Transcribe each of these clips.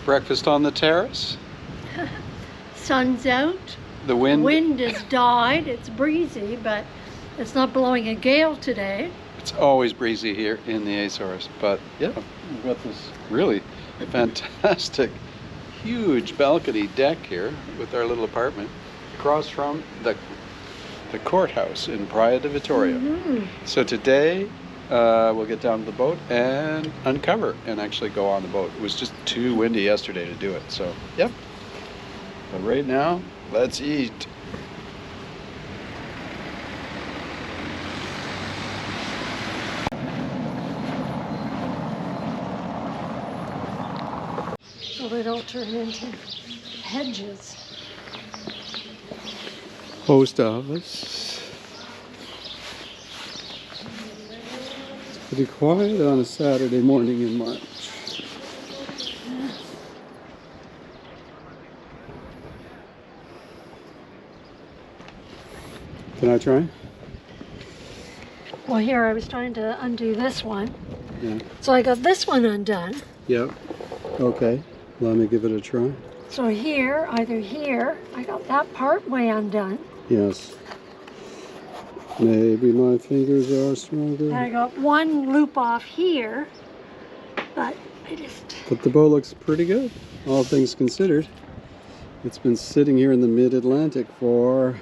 Breakfast on the terrace. Sun's out. The wind. Wind has died. It's breezy, but it's not blowing a gale today. It's always breezy here in the Azores, but yeah, we've got this really fantastic, huge balcony deck here with our little apartment across from the courthouse in Praia da Vitória. So today we'll get down to the boat and uncover and actually go on the boat. It was just too windy yesterday to do it, so yep. But right now, let's eat. So they don't turn into hedges. Post office. It's pretty quiet on a Saturday morning in March. Can I try? Well, here I was trying to undo this one. Yeah. So I got this one undone. Yep. Okay. Let me give it a try. So here, either here, I got that part way undone. Yes. Maybe my fingers are stronger. And I got one loop off here, but I just... But the boat looks pretty good, all things considered. It's been sitting here in the mid-Atlantic for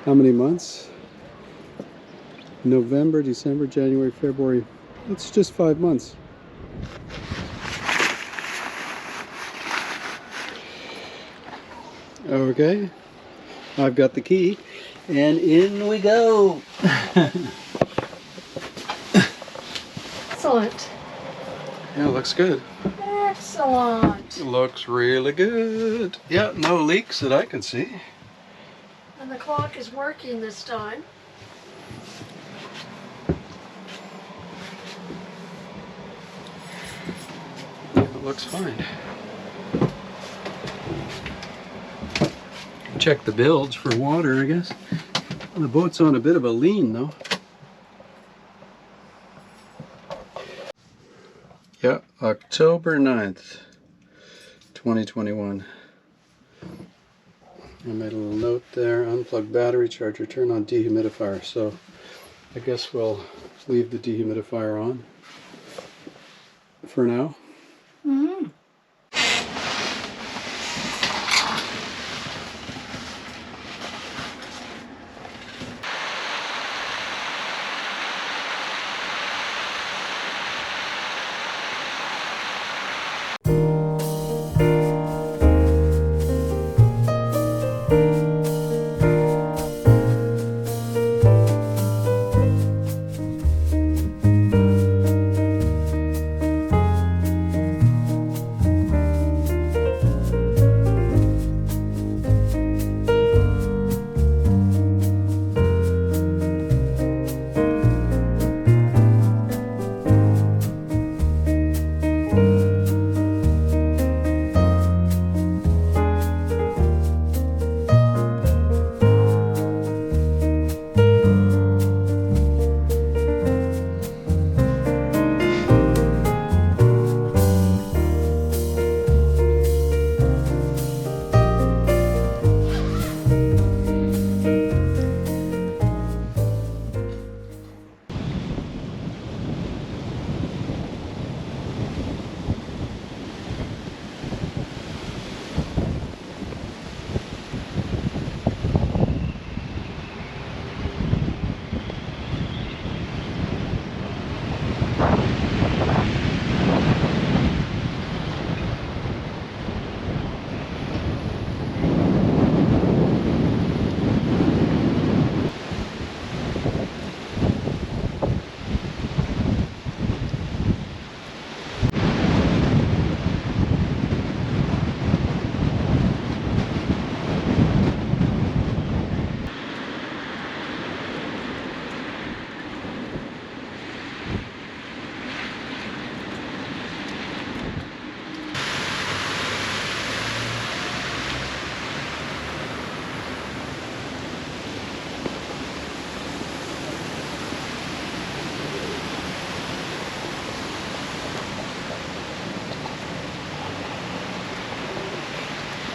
how many months? November, December, January, February. It's just 5 months. Okay, I've got the key, and in we go. Excellent. Yeah, it looks good. Excellent. It looks really good. Yeah, no leaks that I can see. And the clock is working this time. Yeah, it looks fine. Check the bilge for water, I guess. The boat's on a bit of a lean, though. Yeah, October 9th, 2021. I made a little note there. Unplug battery charger, turn on dehumidifier. So I guess we'll leave the dehumidifier on for now.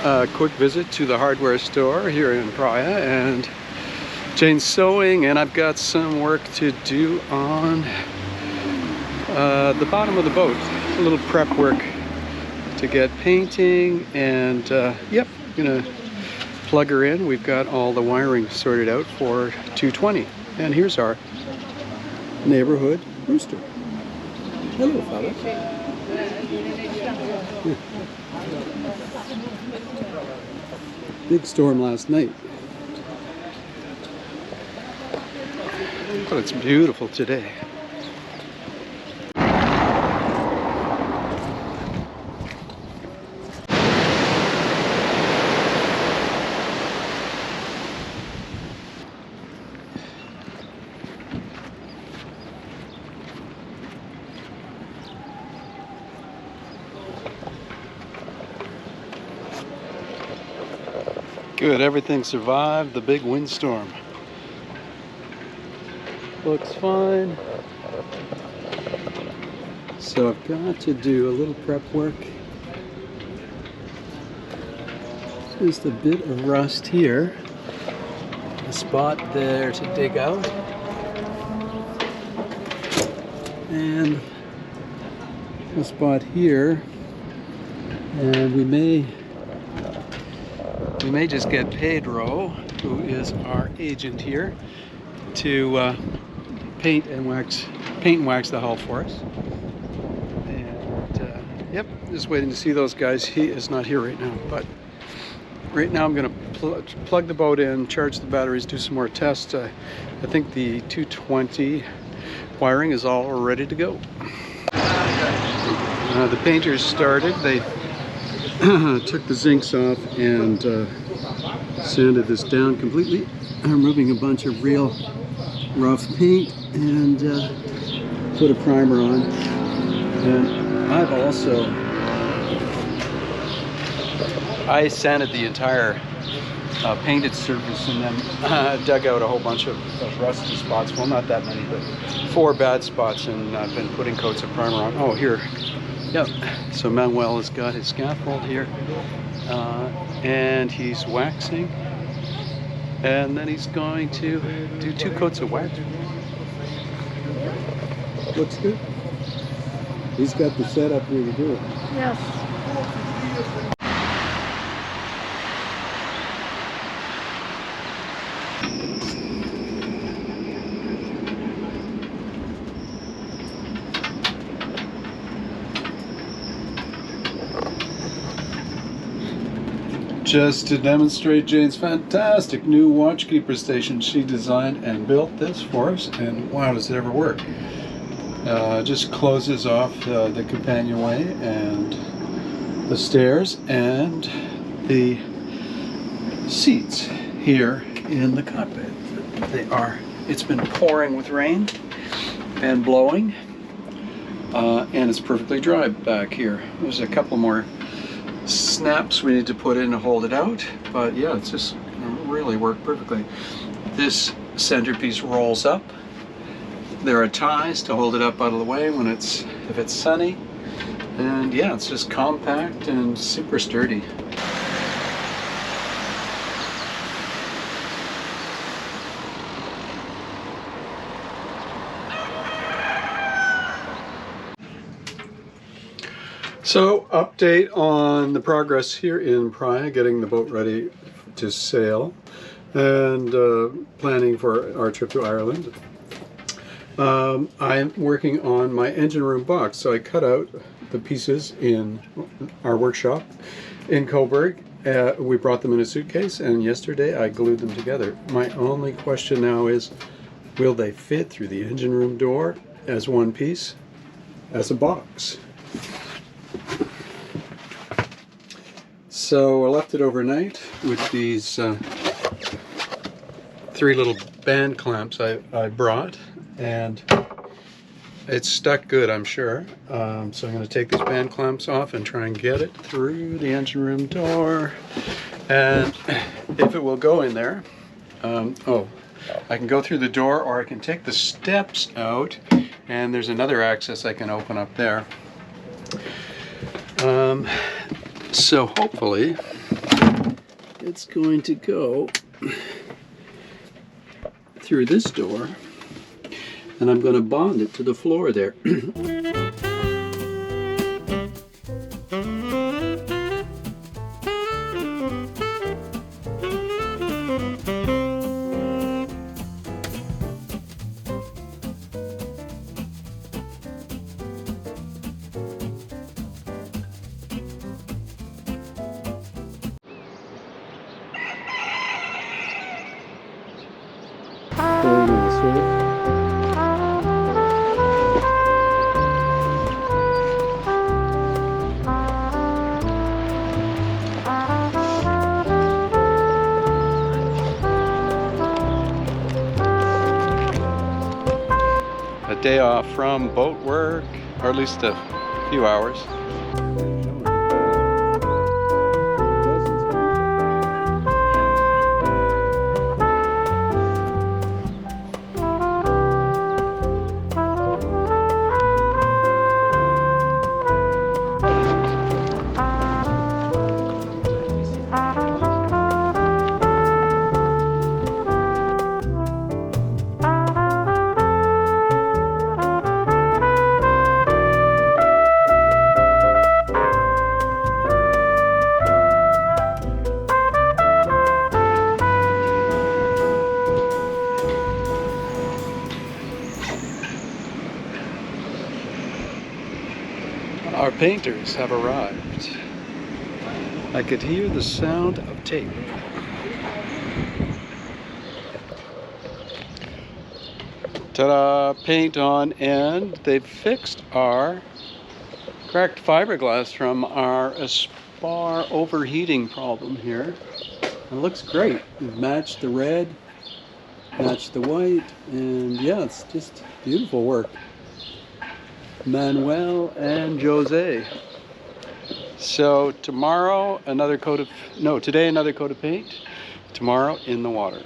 a quick visit to the hardware store here in Praia, and Jayne's sewing, and I've got some work to do on the bottom of the boat. A little prep work to get painting, and yep, gonna plug her in. We've got all the wiring sorted out for 220, and here's our neighborhood rooster. Hello, fella. Big storm last night, but it's beautiful today. Good, everything survived the big windstorm. Looks fine. So I've got to do a little prep work. Just a bit of rust here. A spot there to dig out. And a spot here. And we may just get Pedro, who is our agent here, to paint and wax the hull for us. And yep, just waiting to see those guys. He is not here right now, but right now I'm going to plug the boat in, charge the batteries, do some more tests. I think the 220 wiring is all ready to go. The painters started. They took the zincs off and sanded this down completely, removing a bunch of real rough paint, and put a primer on. And I sanded the entire painted surface, and then dug out a whole bunch of rusty spots. Well, not that many, but 4 bad spots, and I've been putting coats of primer on. Oh, here. Yep. So Manuel has got his scaffold here, and he's waxing, and then he's going to do 2 coats of wax. Looks good. He's got the setup here to do it. Yes. Just to demonstrate Jayne's fantastic new watchkeeper station. She designed and built this for us, and wow, does it ever work. Just closes off the companionway and the stairs and the seats here in the cockpit. It's been pouring with rain and blowing, and it's perfectly dry back here. There's a couple more snaps we need to put in to hold it out, but yeah, it's just gonna really work perfectly. This centerpiece rolls up. There are ties to hold it up out of the way when if it's sunny, and yeah, it's just compact and super sturdy. So, update on the progress here in Praia, getting the boat ready to sail, and planning for our trip to Ireland. I'm working on my engine room box, so I cut out the pieces in our workshop in Coburg. We brought them in a suitcase, and yesterday I glued them together. My only question now is, will they fit through the engine room door as one piece, as a box? So I left it overnight with these 3 little band clamps I brought, and it's stuck good, I'm sure. So I'm going to take these band clamps off and try and get it through the engine room door. And if it will go in there, I can go through the door, or I can take the steps out, and there's another access I can open up there. So hopefully it's going to go through this door, and I'm going to bond it to the floor there. A day off from boat work, or at least a few hours. Our painters have arrived. I could hear the sound of tape. Ta-da! Paint on, and they've fixed our cracked fiberglass from our spar overheating problem here. It looks great. We've matched the red, matched the white, and yeah, it's just beautiful work. Manuel and Jose. So tomorrow another coat of, no, today another coat of paint, tomorrow in the water.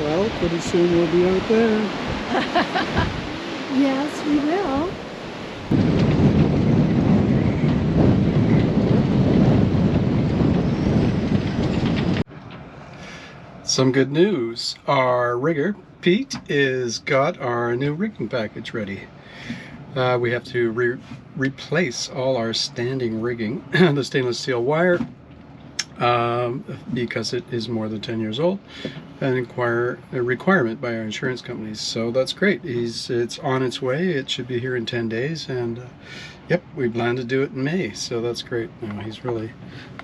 Well, pretty soon we'll be out there. Yes, we will. Some good news. Our rigger, Pete, is got our new rigging package ready. We have to replace all our standing rigging, the stainless steel wire, because it is more than 10 years old, and a requirement by our insurance companies. So that's great. It's on its way. It should be here in 10 days, and yep, we plan to do it in May, so that's great. He's really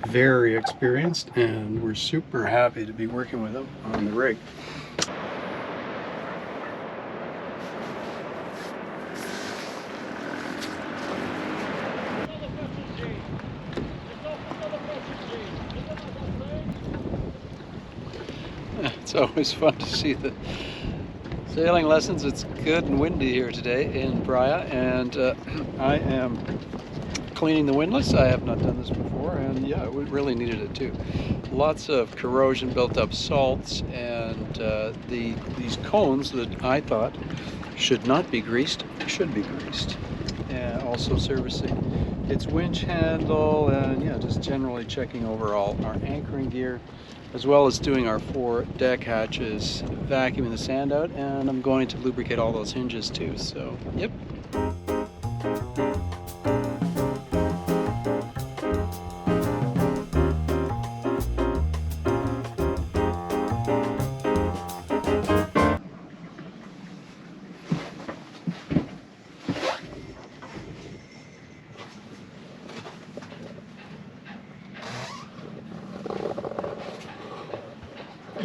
very experienced, and we're super happy to be working with him on the rig. It's always fun to see the sailing lessons. It's good and windy here today in Praia, and I am cleaning the windlass. I have not done this before, and yeah, we really needed it too. Lots of corrosion, built up salts, and these cones that I thought should not be greased should be greased. And also servicing its winch handle, and yeah, just generally checking over all our anchoring gear, as well as doing our 4 deck hatches, vacuuming the sand out, and I'm going to lubricate all those hinges too, so yep.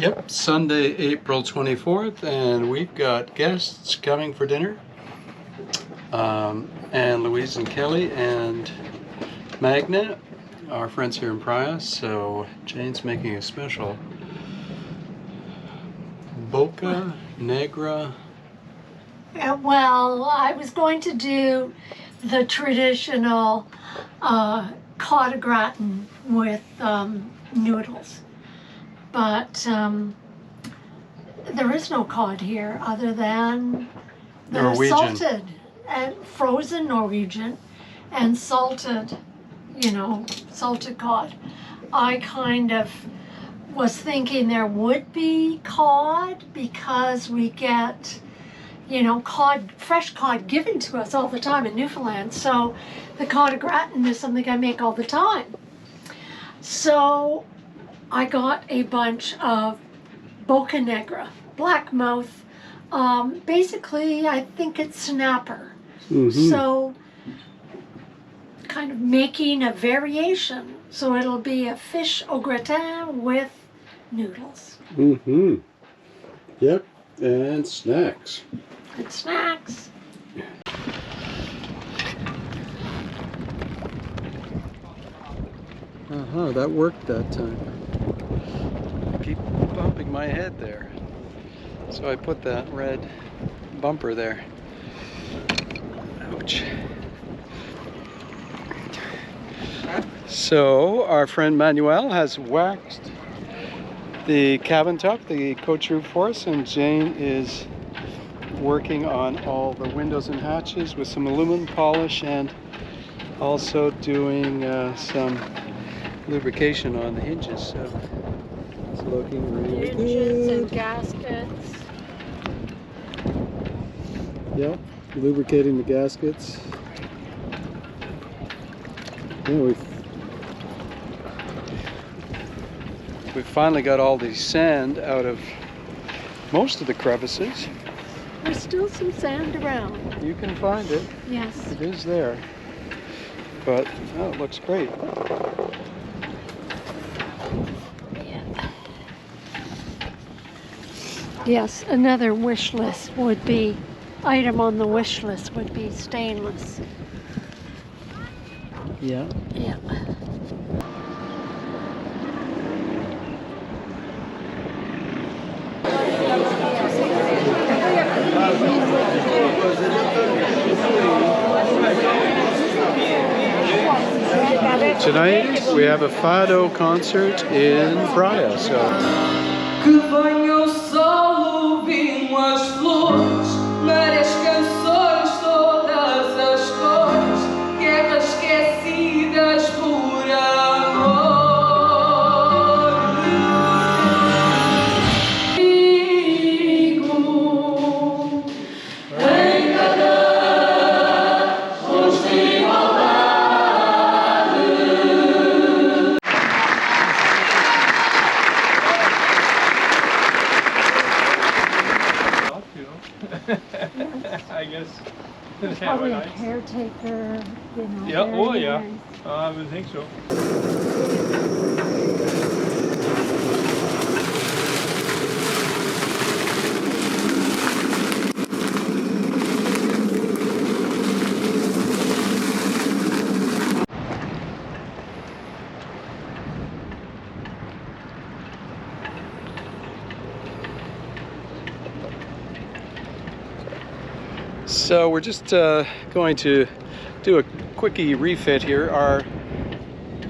Yep, Sunday, April 24th, and we've got guests coming for dinner. And Louise and Kelly and Magna, our friends here in Praia. So Jayne's making a special Boca Negra. Well, I was going to do the traditional cod au gratin with noodles, but there is no cod here other than the Norwegian. salted and frozen Norwegian and salted, salted cod. I kind of was thinking there would be cod because we get, fresh cod given to us all the time in Newfoundland. So the cod au gratin is something I make all the time. So I got a bunch of Boca Negra, blackmouth. Basically, I think it's snapper. Mm-hmm. So kind of making a variation. So it'll be a fish au gratin with noodles. Mm-hmm. Yep, and snacks. And snacks. Uh-huh, that worked that time. I keep bumping my head there. So I put that red bumper there. Ouch. So our friend Manuel has waxed the cabin top, the coach roof for us, and Jayne is working on all the windows and hatches with some aluminum polish and also doing some lubrication on the hinges. So it's looking really Hinges good. and gaskets. Yep, lubricating the gaskets. Yeah, we've finally got all the sand out of most of the crevices. There's still some sand around. You can find it. Yes. It is there. But it looks great. Yeah. Yes, another wish list item on the wish list would be stainless. Yeah. Yeah. Tonight we have a fado concert in Praia, so Que venha o sol, o vinho, as flores, várias canções, todas as cores, guerras esquecidas por amor. Amigo, em cada rosto igualdade. I guess. Probably a caretaker, Yeah, very oh yeah. nice. I would think so. So we're just going to do a quickie refit here. Our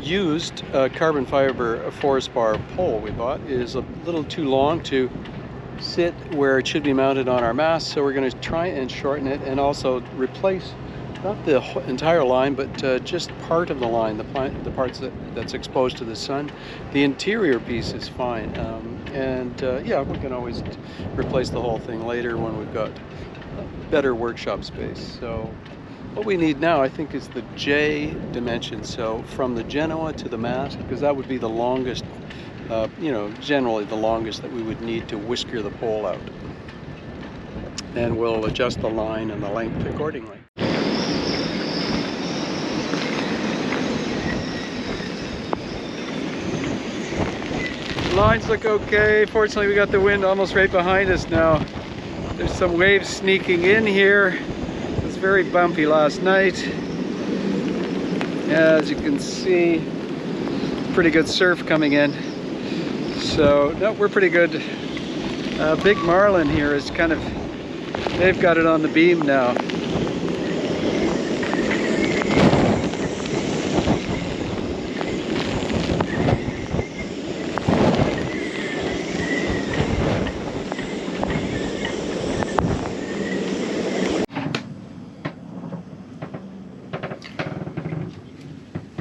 used carbon fiber forest bar pole we bought is a little too long to sit where it should be mounted on our mast, so we're going to try and shorten it and also replace not the entire line, but just part of the line, the parts that's exposed to the sun. The interior piece is fine, yeah, we can always replace the whole thing later when we've got better workshop space. So what we need now, I think, is the J dimension. So from the Genoa to the mast, because that would be the longest, generally the longest that we would need to whisker the pole out. And we'll adjust the line and the length accordingly. Lines look okay. Fortunately, we got the wind almost right behind us now. There's some waves sneaking in here. It was very bumpy last night. As you can see, pretty good surf coming in. So, no, we're pretty good. Big Marlin here is kind of, they've got it on the beam now.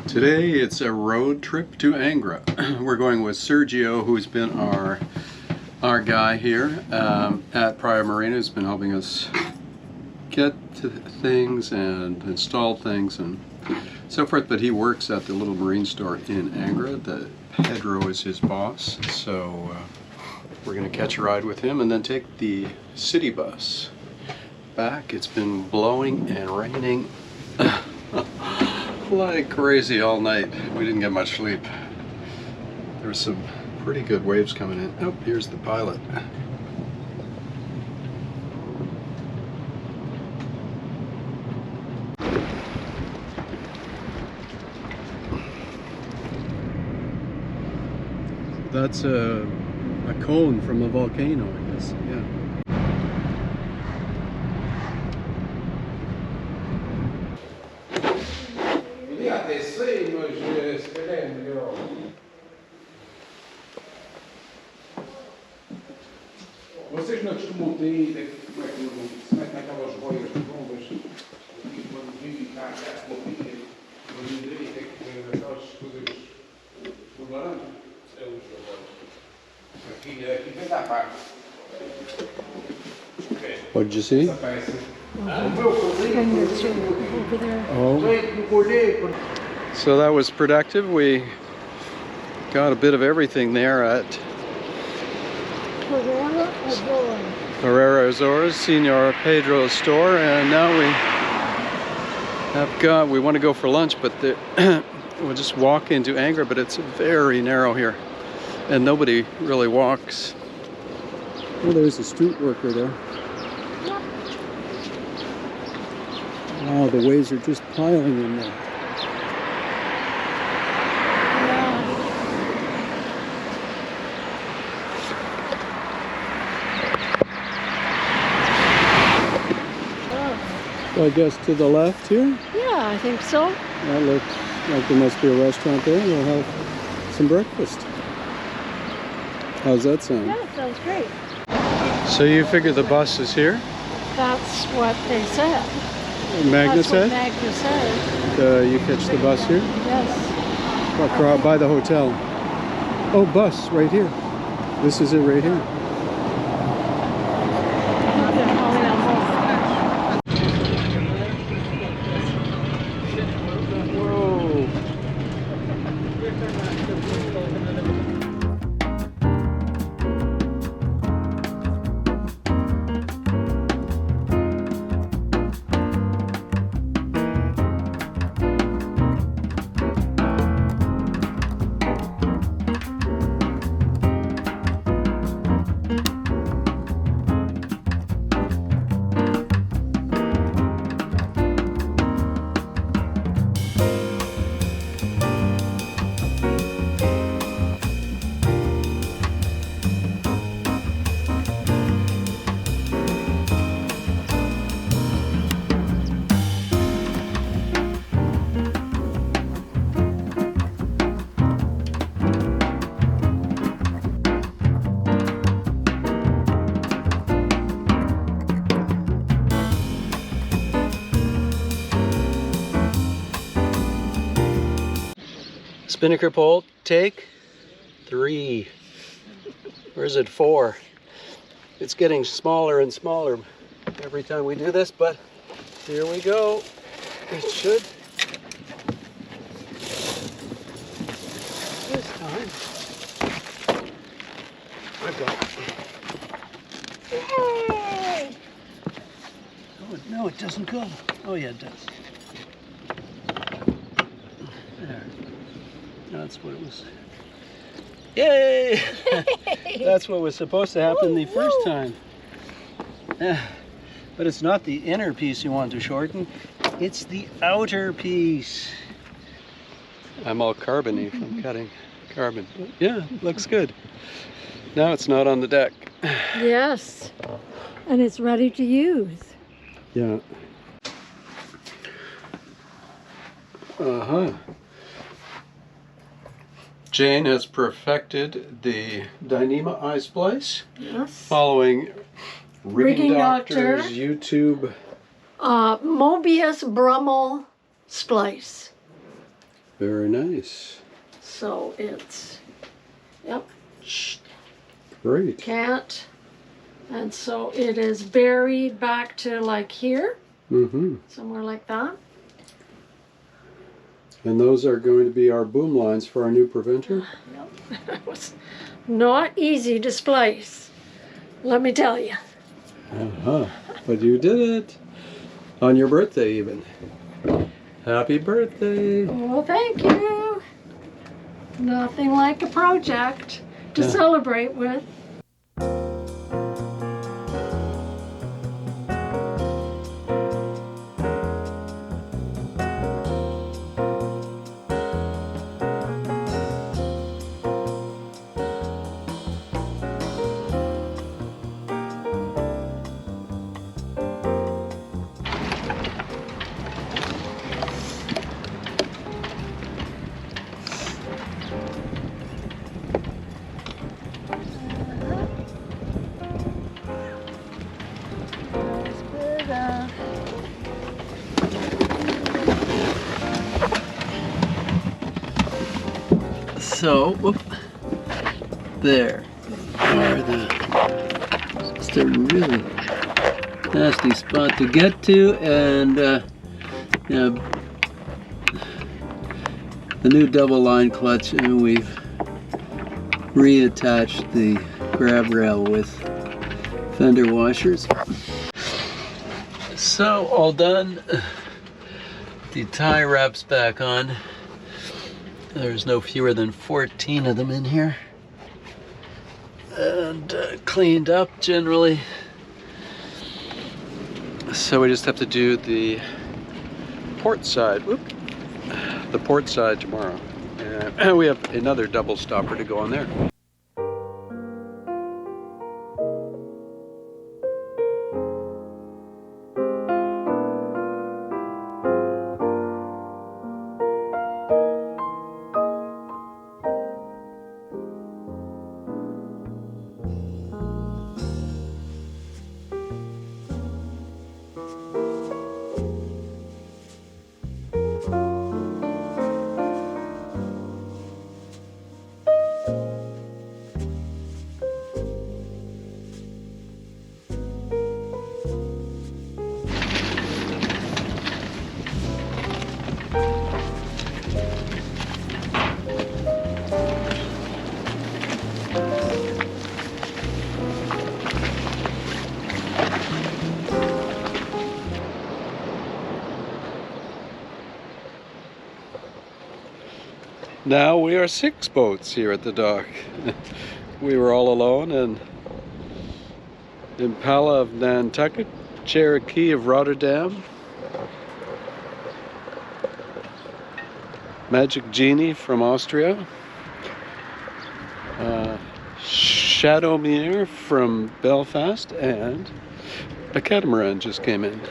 Today it's a road trip to Angra. We're going with Sergio, who's been our guy here at Praia Marina, who's been helping us get to things and install things and so forth. But he works at the little marine store in Angra. The Pedro is his boss, so we're going to catch a ride with him and then take the city bus back. It's been blowing and raining like crazy all night. We didn't get much sleep. There's some pretty good waves coming in. Oh, here's the pilot. That's a cone from a volcano, I guess. Yeah. Vocês não costumam ter, como é que se mete naquelas boias de bombas, e quando vivem cá, cá com a pilha, no direito, é que aquelas coisas por laranja, é os laranja. Aqui vem da parte. What did you see? Essa peça. Oh. So that was productive. We got a bit of everything there at Azores, Senor Pedro's store, and now we want to go for lunch, but we'll just walk into Angra, but it's very narrow here, and nobody really walks. Oh, there's a street worker there. Wow, the waves are just piling in there. I guess to the left here? Yeah, I think so. That looks like there must be a restaurant there. We'll have some breakfast. How's that sound? Yeah, sounds great. So you figure the bus is here? That's what they said. Magna That's said? what Magna said. You catch the bus here? Yes. By the hotel. Oh, bus right here. This is it right here. Spinnaker pole, take 3. Or is it 4? It's getting smaller and smaller every time we do this, but here we go. It should. This time. I've got it. Yay! Oh, no, it doesn't go. Oh, yeah, it does. There. That's what it was. Yay! That's what was supposed to happen the first time. But it's not the inner piece you want to shorten, it's the outer piece. I'm all carbony from cutting carbon. Yeah, looks good. Now it's not on the deck. Yes, and it's ready to use. Yeah. Uh-huh. Jayne has perfected the dyneema eye splice Yes. following Rigging Doctor. Doctor's YouTube. Mobius Brummel splice. Very nice. So it's, yep, Great. can't. And so it is buried back to like here, Mm-hmm. somewhere like that. And those are going to be our boom lines for our new preventer. It was not easy to splice, let me tell you. Uh-huh. But you did it. On your birthday even. Happy birthday. Well, thank you. Nothing like a project to Yeah. celebrate with. So, whoop, there are just a really nasty spot to get to, and yeah, the new double line clutch, and we've reattached the grab rail with fender washers. So, all done. The tie wraps back on. There's no fewer than 14 of them in here. And cleaned up generally. So we just have to do the port side. Whoop. The port side tomorrow. And we have another double stopper to go on there. Now we are 6 boats here at the dock. We were all alone, and Impala of Nantucket, Cherokee of Rotterdam, Magic Genie from Austria, Shadowmere from Belfast, and a catamaran just came in.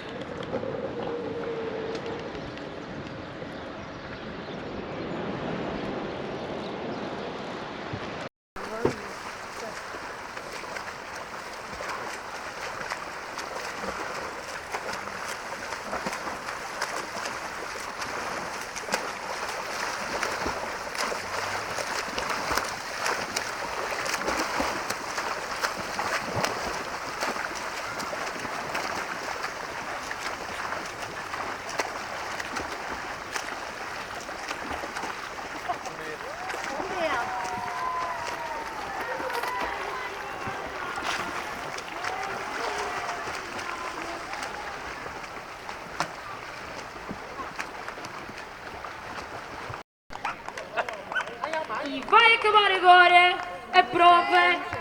Vai acabar agora a prova.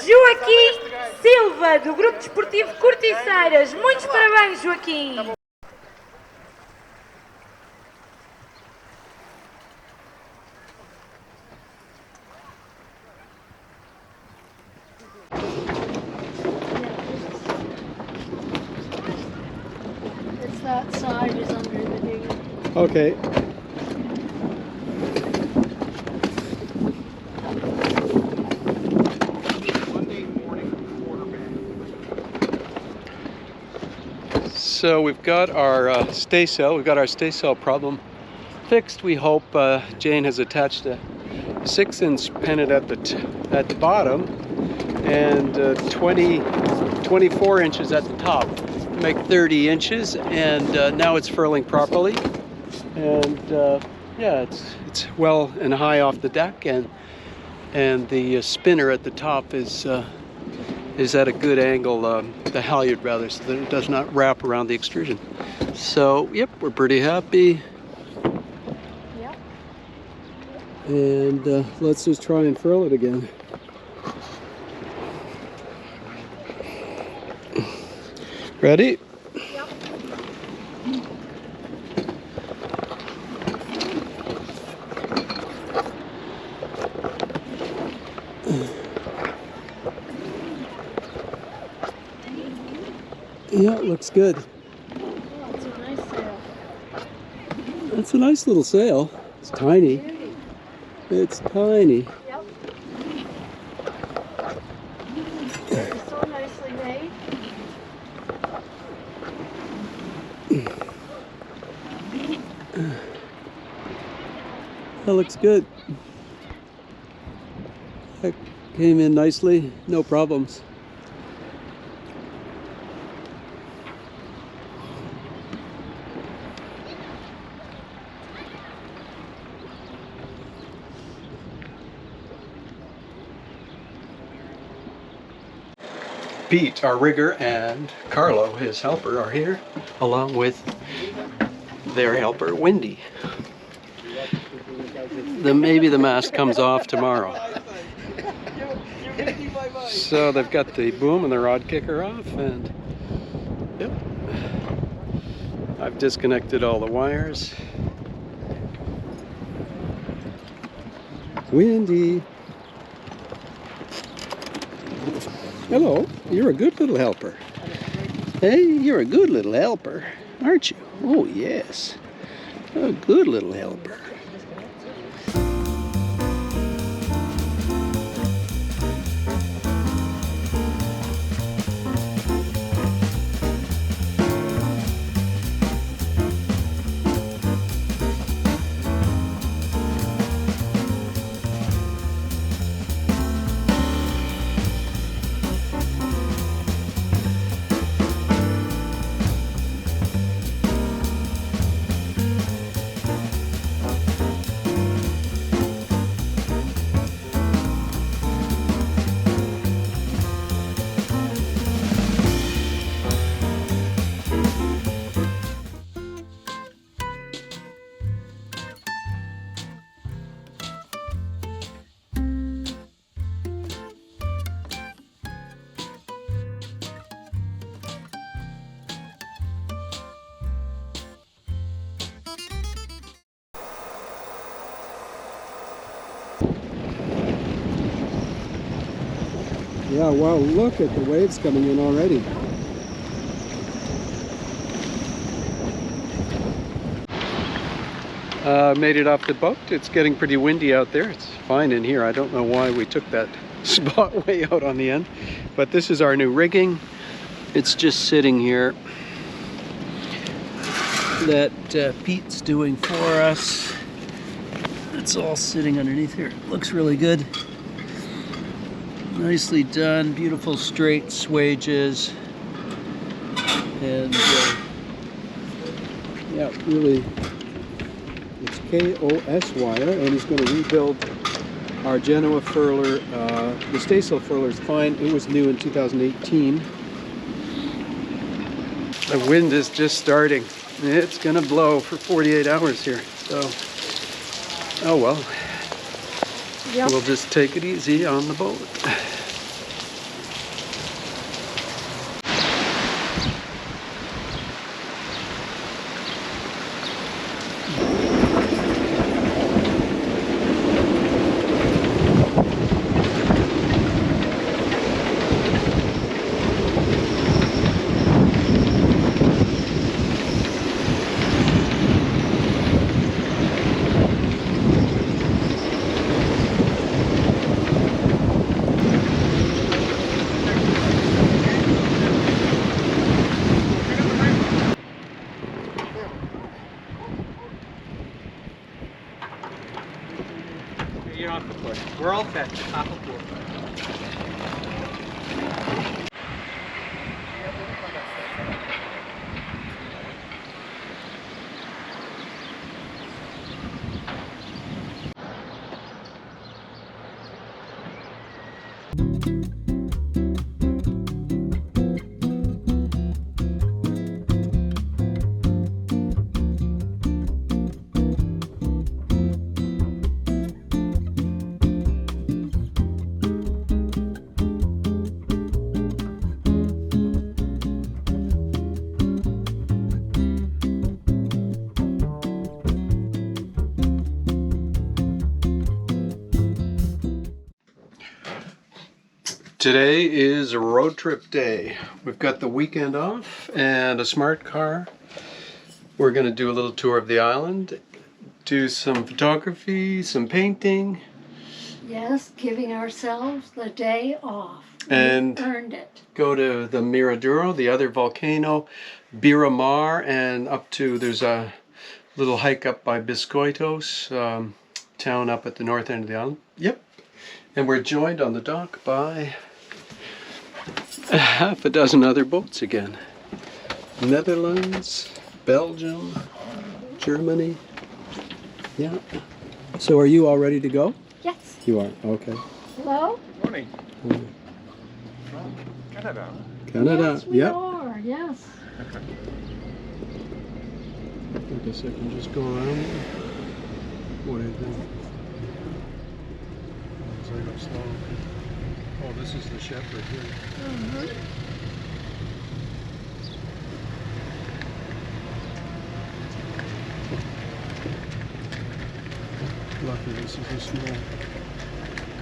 Joaquim Silva, do Grupo Desportivo Corticeiras. Muitos parabéns, Joaquim. It's that side is under the dinghy. Okay. So we've got our Staysail. We've got our Staysail problem fixed. We hope Jayne has attached a 6-inch pennant at the bottom and 24 inches at the top. Make 30 inches, and now it's furling properly. And yeah, it's well and high off the deck, and the spinner at the top is at a good angle, the halyard rather, so that it does not wrap around the extrusion. So, yep, we're pretty happy. Yep. And let's just try and furl it again. Ready? Yep. Yeah, it looks good. Oh, it's a nice sail. That's a nice little sail. It's tiny. Beauty. It's tiny. Yep. It's so nicely made. That looks good. That came in nicely, no problems. Pete, our rigger, and Carlo, his helper, are here, along with their helper, Wendy. Maybe the mast comes off tomorrow. So they've got the boom and the rod kicker off, and yep. I've disconnected all the wires. Wendy. Hello, you're a good little helper. Hey, you're a good little helper, aren't you? Oh, yes. A good little helper. Yeah, wow, look at the waves coming in already. Made it off the boat. It's getting pretty windy out there. It's fine in here. I don't know why we took that spot way out on the end. But this is our new rigging. It's just sitting here that Pete's doing for us. It's all sitting underneath here. It looks really good. Nicely done, beautiful straight swages, and yeah, really, it's KOS wire, and he's going to rebuild our Genoa furler. The Staysail furler is fine. It was new in 2018. The wind is just starting. It's gonna blow for 48 hours here. So, oh well. Yep. We'll just take it easy on the boat. You're off the board. We're all set. Off the board. Today is a road trip day. We've got the weekend off and a smart car. We're going to do a little tour of the island, do some photography, some painting. Yes, giving ourselves the day off. And we earned it. Go to the Miraduro, the other volcano, Biramar, and up to, there's a little hike up by Biscoitos, town up at the north end of the island. Yep. And we're joined on the dock by a half a dozen other boats again. Netherlands, Belgium, Germany. Yeah. So are you all ready to go? Yes. You are, okay. Hello? Morning. From Canada. Canada, Yes, we yep. are. Yes. I guess I can just go around. What do you think? Oh, this is the shepherd here. Mm-hmm. Lucky this is a small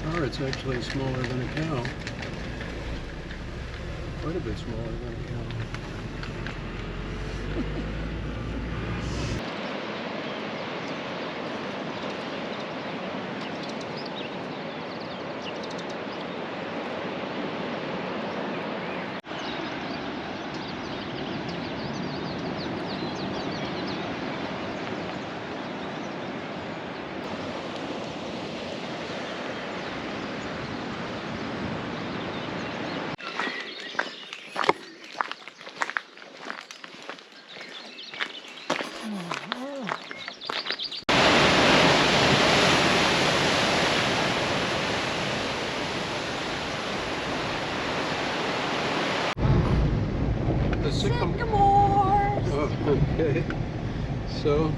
car. It's actually smaller than a cow. Quite a bit smaller than a cow. Sycamores! Oh, okay. So,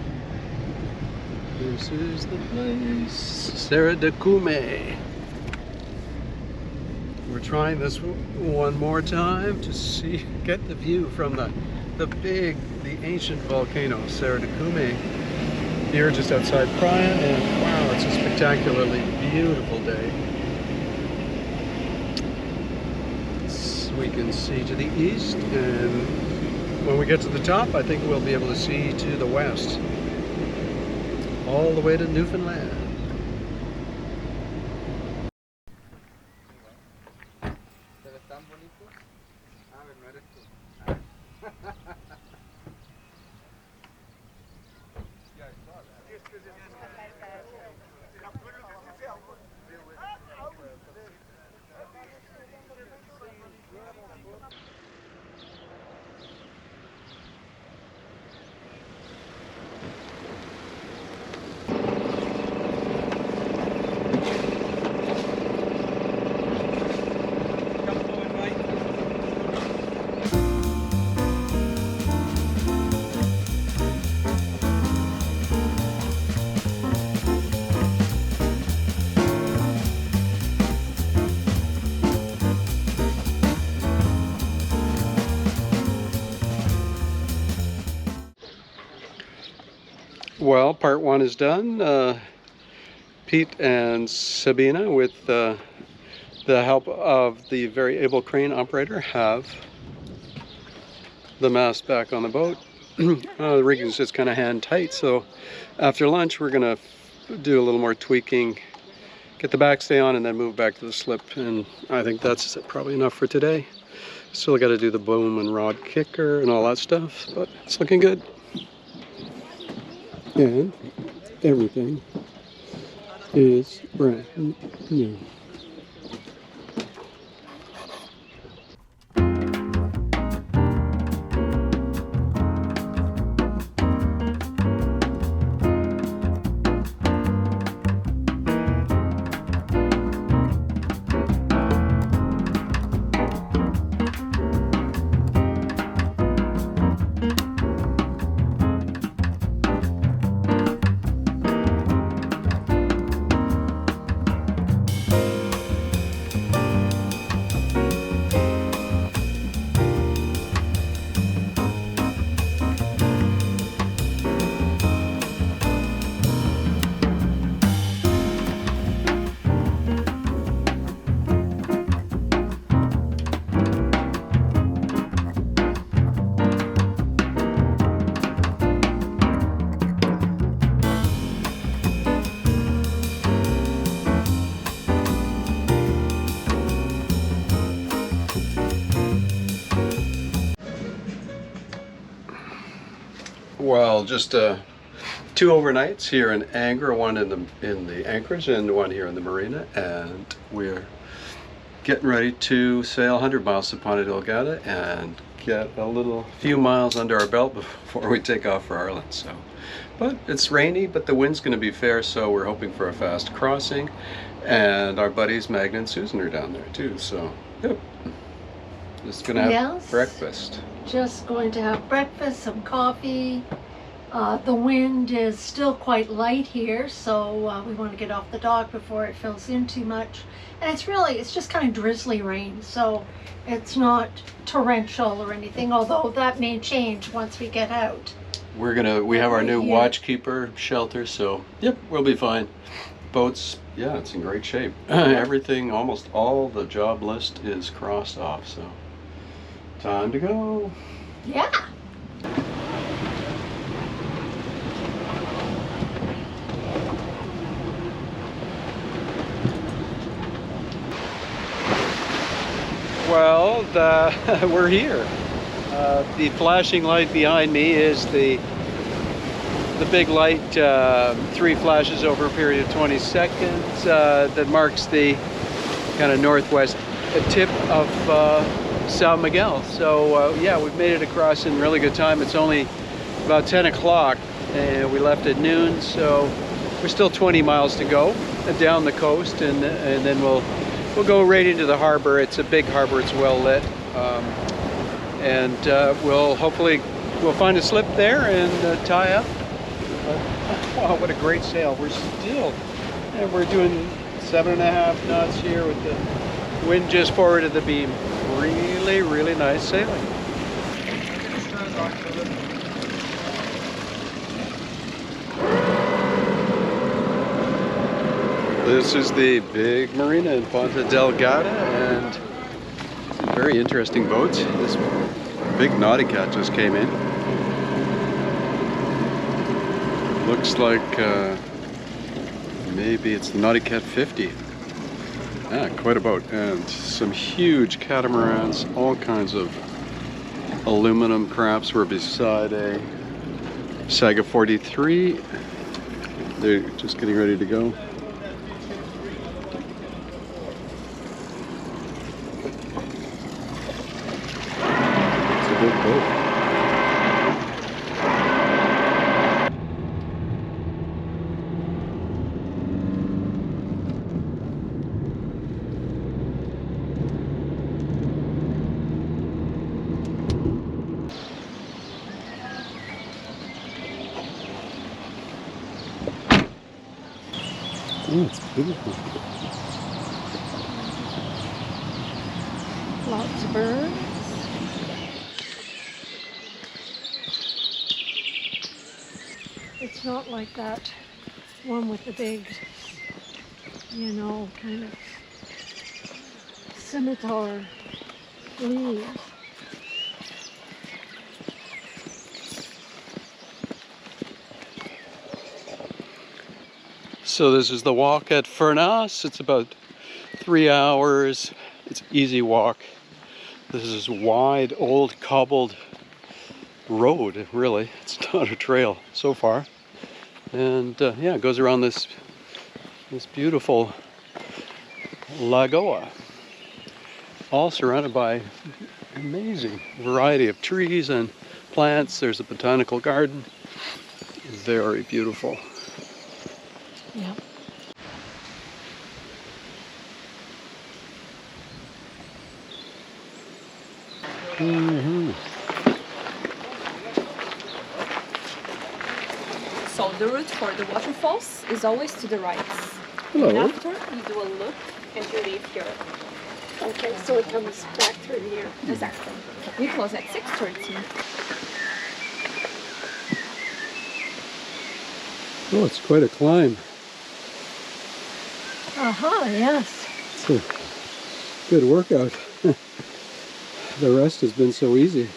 this is the place. Serra de Cume. We're trying this one more time to see, get the view from the ancient volcano, Serra de Cume. Here just outside Praia, and wow, it's a spectacularly beautiful day. We can see to the east, and when we get to the top, I think we'll be able to see to the west, all the way to Newfoundland. Well, part one is done. Pete and Sabina, with the help of the very able crane operator, have the mast back on the boat. The rigging is just kind of hand tight, so after lunch we're gonna do a little more tweaking, get the backstay on, and then move back to the slip. And I think that's probably enough for today. Still got to do the boom and rod kicker and all that stuff, but it's looking good. And everything is brand new. Well, just 2 overnights here in Angra, one in the anchorage and one here in the marina, and we're getting ready to sail 100 miles to Ponta Delgada and get a few miles under our belt before we take off for Ireland. So, but it's rainy, but the wind's going to be fair, so we're hoping for a fast crossing. And our buddies Magna and Susan are down there too. So, yep, just gonna have breakfast. Just going to have breakfast, some coffee. The wind is still quite light here, so we want to get off the dock before it fills in too much. And it's just kind of drizzly rain, so it's not torrential or anything, although that may change once we get out. We have our new watchkeeper shelter, so yep, we'll be fine. Boats, yeah, it's in great shape. Everything, almost all the job list is crossed off, so time to go. Yeah. Well, we're here. The flashing light behind me is the big light, 3 flashes over a period of 20 seconds that marks the kind of northwest tip of San Miguel. So yeah, we've made it across in really good time. It's only about 10 o'clock and we left at noon, so we're still 20 miles to go down the coast, and then we'll go right into the harbor. It's a big harbor, it's well lit, and we'll find a slip there and tie up. Wow, what a great sail. We're doing 7.5 knots here with the wind just forward of the beam. Really, really nice sailing. This is the big marina in Ponta Delgada, and some very interesting boats. This big Naughty Cat just came in. Looks like maybe it's the Naughty Cat 50. Yeah, quite a boat. And some huge catamarans, all kinds of aluminum crafts. We're beside a Saga 43. They're just getting ready to go. It's a big boat. Oh, it's beautiful. Lots of birds. It's It's not like that one with the big, you know, kind of scimitar leaves. So this is the walk at Furnace. It's about 3 hours. It's easy walk. This is wide, old, cobbled road, really. It's not a trail so far. And yeah, it goes around this beautiful lagoa, all surrounded by amazing variety of trees and plants. There's a botanical garden. Very beautiful. Yeah. So the route for the waterfalls is always to the right. Hello. And after you do a loop and you leave here. Okay, so it comes back through here. Exactly. We close at 6:30. Oh, it's quite a climb. Yes. It's a good workout. The rest has been so easy.